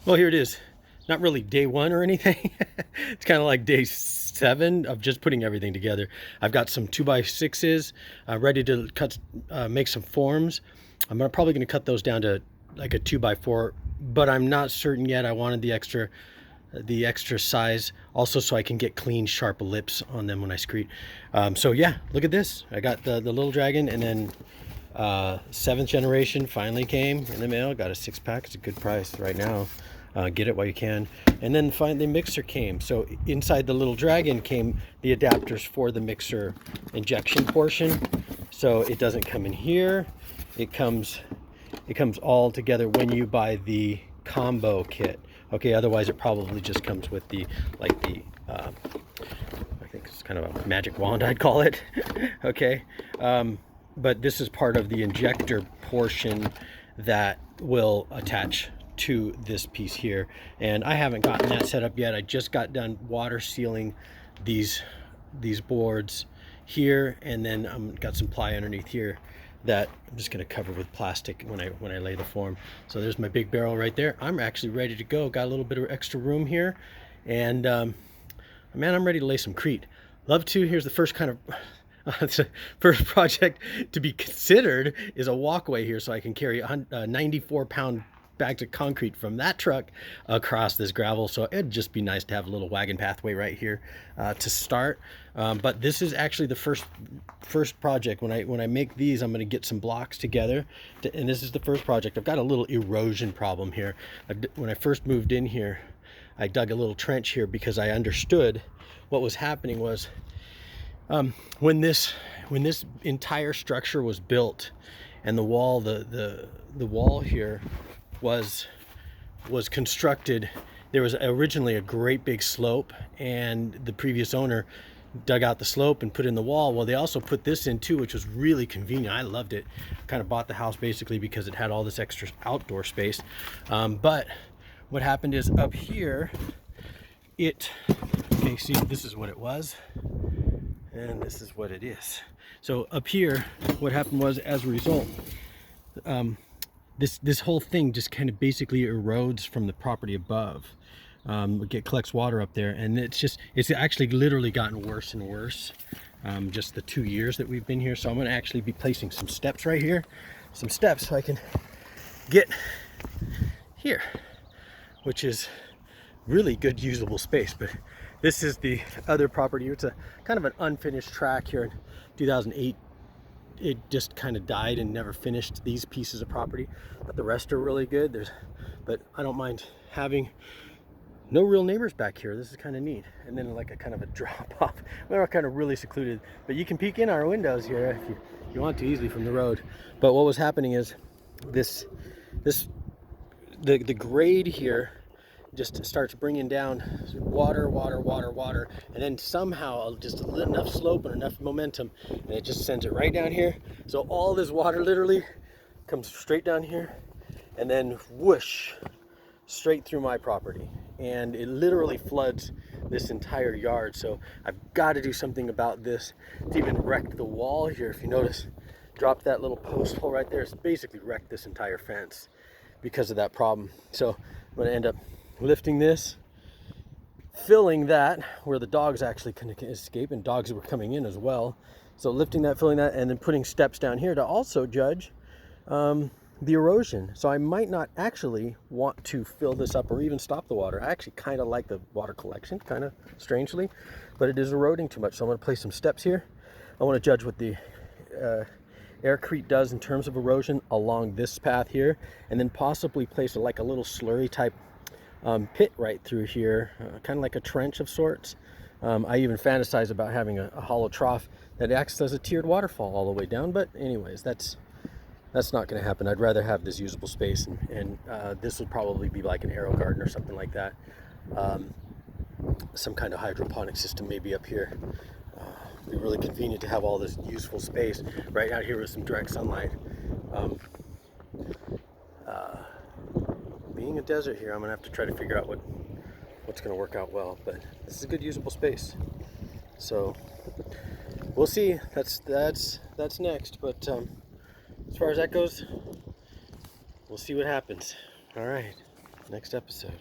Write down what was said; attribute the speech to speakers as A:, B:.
A: Well, here it is. Not really day one or anything. It's kind of like day 7 of just putting everything together. I've got some 2x6s ready to cut, make some forms. I'm probably going to cut those down to like a 2x4, but I'm not certain yet. I wanted the extra size also so I can get clean, sharp lips on them when I screed. So yeah, look at this. I got the little dragon, and then 7th generation finally came in the mail. Got a 6-pack. It's a good price right now. Get it while you can. And then finally the mixer came. So inside the little dragon came the adapters for the mixer injection portion. So it doesn't come in here. It comes all together when you buy the combo kit. Okay, otherwise it probably just comes with the I think it's kind of a magic wand, I'd call it. Okay, but this is part of the injector portion that will attach to this piece here, and I haven't gotten that set up yet. I just got done water sealing these boards here, and then got some ply underneath here that I'm just going to cover with plastic when I lay the form. So there's my big barrel right there. I'm actually ready to go. Got a little bit of extra room here, and man, I'm ready to lay some crete. Love to. Here's the first kind of the first project to be considered is a walkway here, so I can carry 94-pound bags of concrete from that truck across this gravel. So it'd just be nice to have a little wagon pathway right here to start. But this is actually the first project. When I make these, I'm going to get some blocks together, and this is the first project. I've got a little erosion problem here. When I first moved in here, I dug a little trench here because I understood what was happening was when this entire structure was built, and the wall here was constructed, there was originally a great big slope, and the previous owner dug out the slope and put in the wall. Well, they also put this in too, which was really convenient. I loved it. Kind of bought the house basically because it had all this extra outdoor space. But what happened is up here, okay, see, this is what it was, and this is what it is. So up here, what happened was, as a result, this whole thing just kind of basically erodes from the property above. Collects water up there, and it's actually literally gotten worse and worse, just the 2 years that we've been here. So I'm going to actually be placing some steps right here, so I can get here, which is really good usable space. But this is the other property. It's a kind of an unfinished track here. In 2008 it just kind of died and never finished these pieces of property, but the rest are really good. But I don't mind having no real neighbors back here. This is kind of neat. And then like a kind of a drop off. We're kind of really secluded, but you can peek in our windows here if you want to, easily from the road. But what was happening is the grade here just starts bringing down water, and then somehow just enough slope and enough momentum, and it just sends it right down here. So all this water literally comes straight down here, and then whoosh, straight through my property, and it literally floods this entire yard. So I've got to do something about this. It's even wrecked the wall here. If you notice, dropped that little post hole right there. It's basically wrecked this entire fence because of that problem. So I'm going to end up lifting this, filling that where the dogs actually can escape, and dogs were coming in as well. So lifting that, filling that, and then putting steps down here to also judge the erosion. So I might not actually want to fill this up or even stop the water. I actually kind of like the water collection, kind of strangely, but it is eroding too much. So I'm going to place some steps here. I want to judge what the Aircrete does in terms of erosion along this path here, and then possibly place like a little slurry type pit right through here, kind of like a trench of sorts. I even fantasize about having a hollow trough that acts as a tiered waterfall all the way down, but anyways, that's not going to happen. I'd rather have this usable space, and this would probably be like an arrow garden or something like that. Some kind of hydroponic system maybe up here. It'd be really convenient to have all this useful space right out here with some direct sunlight. Being a desert here, I'm gonna have to try to figure out what's gonna work out well, but this is a good usable space. So we'll see. That's next. But as far as that goes, we'll see what happens. All right. next episode.